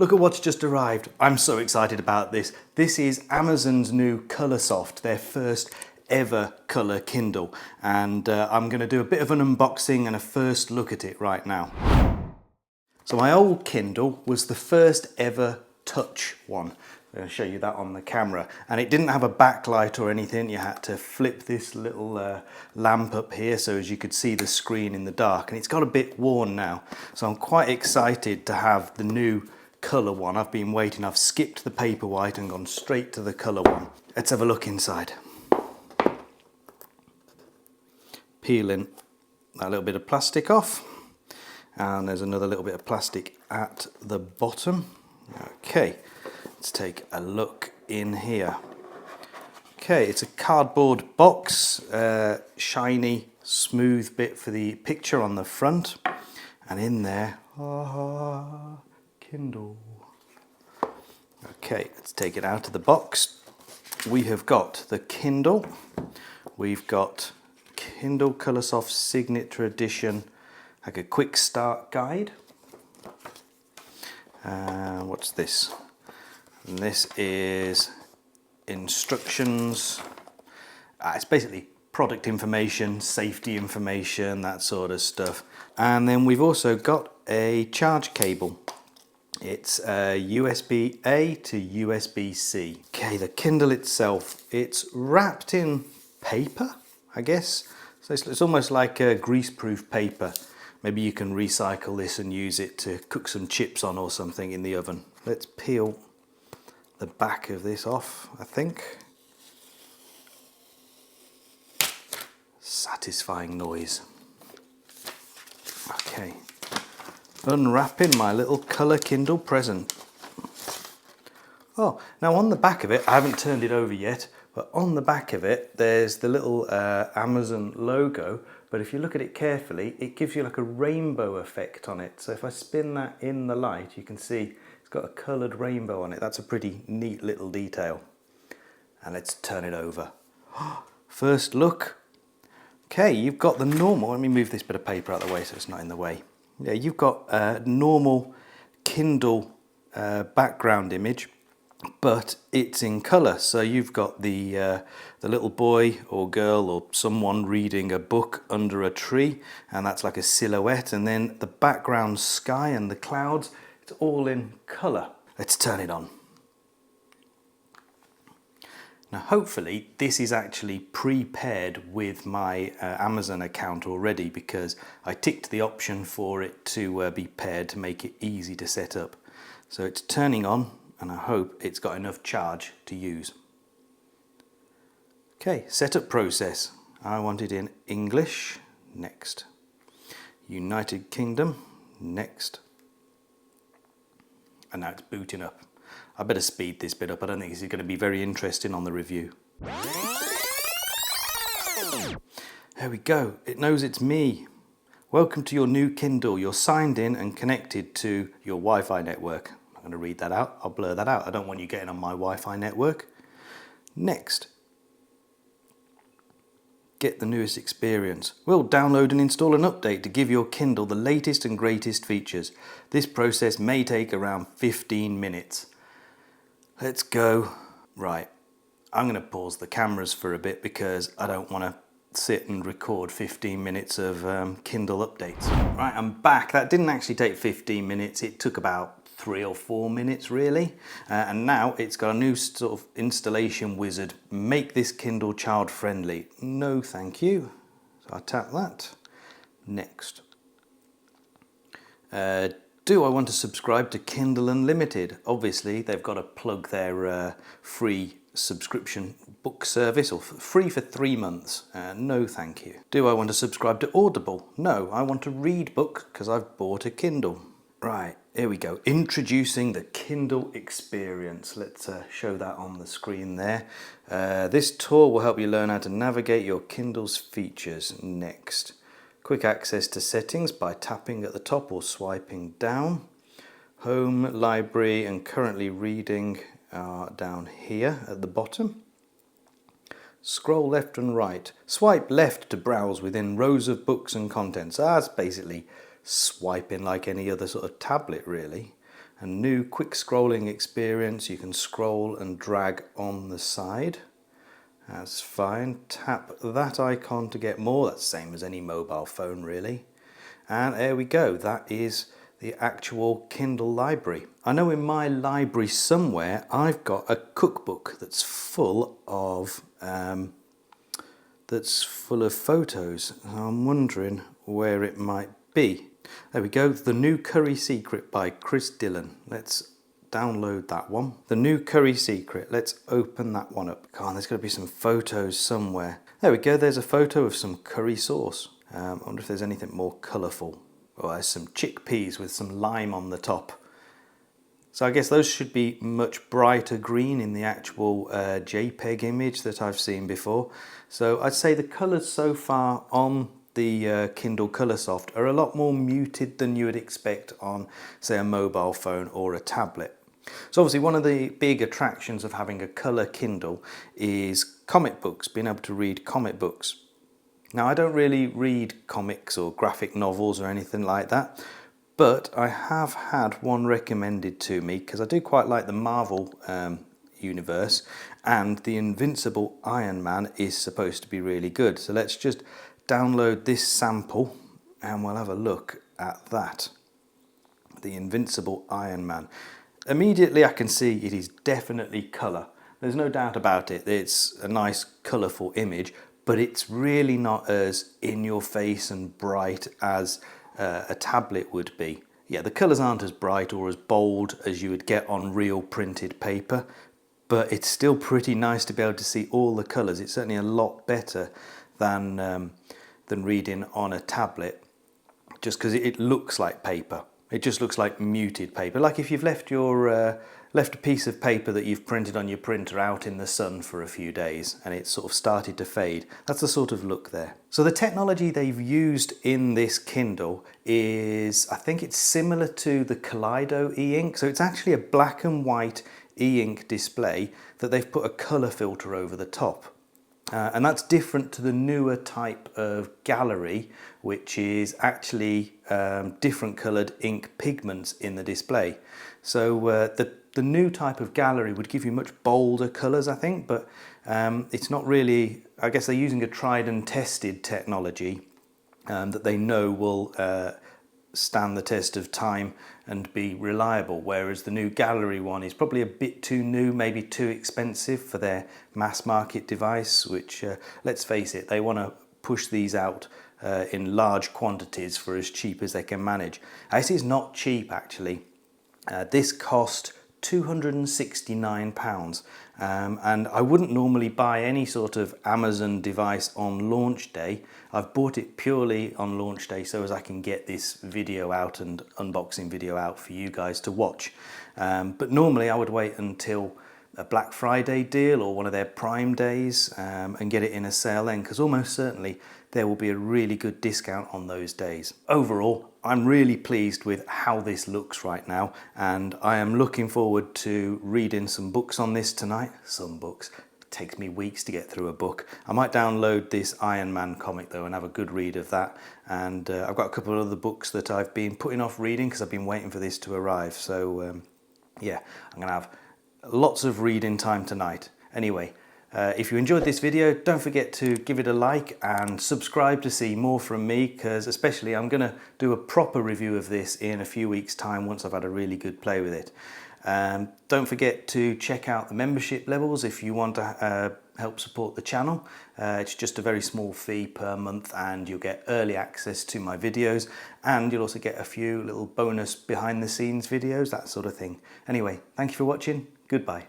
Look at what's just arrived. I'm so excited about this. This is Amazon's new Colorsoft, their first ever colour Kindle. And I'm going to do a bit of an unboxing and a first look at it right now. So my old Kindle was the first ever touch one. I'm going to show you that on the camera. And it didn't have a backlight or anything. You had to flip this little lamp up here so as you could see the screen in the dark. And it's got a bit worn now. So I'm quite excited to have the new colour one. I've been waiting. I've skipped the Paperwhite and gone straight to the colour one. Let's have a look inside. Peeling that little bit of plastic off. And there's another little bit of plastic at the bottom. Okay, let's take a look in here. Okay, it's a cardboard box, shiny, smooth bit for the picture on the front. And in there, Kindle. Okay, let's take it out of the box. We have got the Kindle. We've got Kindle Colorsoft Signature Edition, like a quick start guide. What's this? And this is instructions. It's basically product information, safety information, that sort of stuff. And then we've also got a charge cable. It's USB-A to USB-C. Okay, the Kindle itself, it's wrapped in paper, I guess. So it's almost like a grease-proof paper. Maybe you can recycle this and use it to cook some chips on or something in the oven. Let's peel the back of this off, I think. Satisfying noise. Okay. Unwrapping my little colour Kindle present. Oh, now on the back of it, I haven't turned it over yet, but on the back of it, there's the little Amazon logo. But if you look at it carefully, it gives you like a rainbow effect on it. So if I spin that in the light, you can see it's got a coloured rainbow on it. That's a pretty neat little detail. And let's turn it over. First look. Okay, you've got the normal, let me move this bit of paper out of the way so it's not in the way. Yeah, you've got a normal Kindle background image, but it's in colour. So you've got the little boy or girl or someone reading a book under a tree, and that's like a silhouette. And then the background sky and the clouds, it's all in colour. Let's turn it on. Now hopefully this is actually pre-paired with my Amazon account already, because I ticked the option for it to be paired to make it easy to set up. So it's turning on and I hope it's got enough charge to use. Okay, setup process. I want it in English, next. United Kingdom, next. And now it's booting up. I better speed this bit up. I don't think this is going to be very interesting on the review. There we go. It knows it's me. Welcome to your new Kindle. You're signed in and connected to your Wi-Fi network. I'm going to read that out. I'll blur that out. I don't want you getting on my Wi-Fi network. Next. Get the newest experience. We'll download and install an update to give your Kindle the latest and greatest features. This process may take around 15 minutes. Let's go. Right, I'm going to pause the cameras for a bit because I don't want to sit and record 15 minutes of Kindle updates. Right, I'm back. That didn't actually take 15 minutes. It took about 3 or 4 minutes really. And now it's got a new sort of installation wizard. Make this Kindle child friendly. No, thank you. So I tap that. Next. Do I want to subscribe to Kindle Unlimited? Obviously, they've got to plug their free subscription book service, or free for 3 months. No, thank you. Do I want to subscribe to Audible? No, I want to read books because I've bought a Kindle. Right, here we go. Introducing the Kindle experience. Let's show that on the screen there. This tour will help you learn how to navigate your Kindle's features. Next. Quick access to settings by tapping at the top or swiping down. Home, library and currently reading are down here at the bottom. Scroll left and right. Swipe left to browse within rows of books and contents. That's basically swiping like any other sort of tablet really. A new quick scrolling experience. You can scroll and drag on the side. That's fine. Tap that icon to get more. That's the same as any mobile phone really. And there we go. That is the actual Kindle library. I know in my library somewhere I've got a cookbook that's full of photos. I'm wondering where it might be. There we go. The New Curry Secret by Chris Dillon. Let's download that one. The New Curry Secret. Let's open that one up. Come on, there's got to be some photos somewhere. There we go. There's a photo of some curry sauce. I wonder if there's anything more colourful. Oh, there's some chickpeas with some lime on the top. So I guess those should be much brighter green in the actual JPEG image that I've seen before. So I'd say the colours so far on the Kindle Colorsoft are a lot more muted than you would expect on, say, a mobile phone or a tablet. So obviously one of the big attractions of having a colour Kindle is comic books, being able to read comic books. Now I don't really read comics or graphic novels or anything like that, but I have had one recommended to me because I do quite like the Marvel universe, and the Invincible Iron Man is supposed to be really good. So let's just download this sample and we'll have a look at that. The Invincible Iron Man. Immediately I can see it is definitely colour. There's no doubt about it. It's a nice colourful image, but it's really not as in your face and bright as a tablet would be. Yeah, the colours aren't as bright or as bold as you would get on real printed paper, but it's still pretty nice to be able to see all the colours. It's certainly a lot better than reading on a tablet, just because it looks like paper. It just looks like muted paper, like if you've left your left a piece of paper that you've printed on your printer out in the sun for a few days and it's sort of started to fade. That's the sort of look there. So the technology they've used in this Kindle is, I think it's similar to the Kaleido e-ink. So it's actually a black and white e-ink display that they've put a colour filter over the top. And that's different to the newer type of gallery, which is actually different coloured ink pigments in the display. So the new type of gallery would give you much bolder colours, I think, but it's not really, I guess they're using a tried and tested technology that they know will stand the test of time and be reliable, whereas the new gallery one is probably a bit too new, maybe too expensive for their mass market device, which let's face it, they want to push these out in large quantities for as cheap as they can manage. This is not cheap actually. This cost £269, and I wouldn't normally buy any sort of Amazon device on launch day. I've bought it purely on launch day so as I can get this video out and unboxing video out for you guys to watch. But normally I would wait until a Black Friday deal or one of their Prime days and get it in a sale then, because almost certainly there will be a really good discount on those days. Overall, I'm really pleased with how this looks right now, and I am looking forward to reading some books on this tonight. Some books. It takes me weeks to get through a book. I might download this Iron Man comic though and have a good read of that, and I've got a couple of other books that I've been putting off reading because I've been waiting for this to arrive. So yeah, I'm going to have lots of reading time tonight. Anyway, if you enjoyed this video, don't forget to give it a like and subscribe to see more from me, because especially I'm going to do a proper review of this in a few weeks' time once I've had a really good play with it. Don't forget to check out the membership levels if you want to help support the channel. It's just a very small fee per month and you'll get early access to my videos, and you'll also get a few little bonus behind the scenes videos, that sort of thing. Anyway, thank you for watching. Goodbye.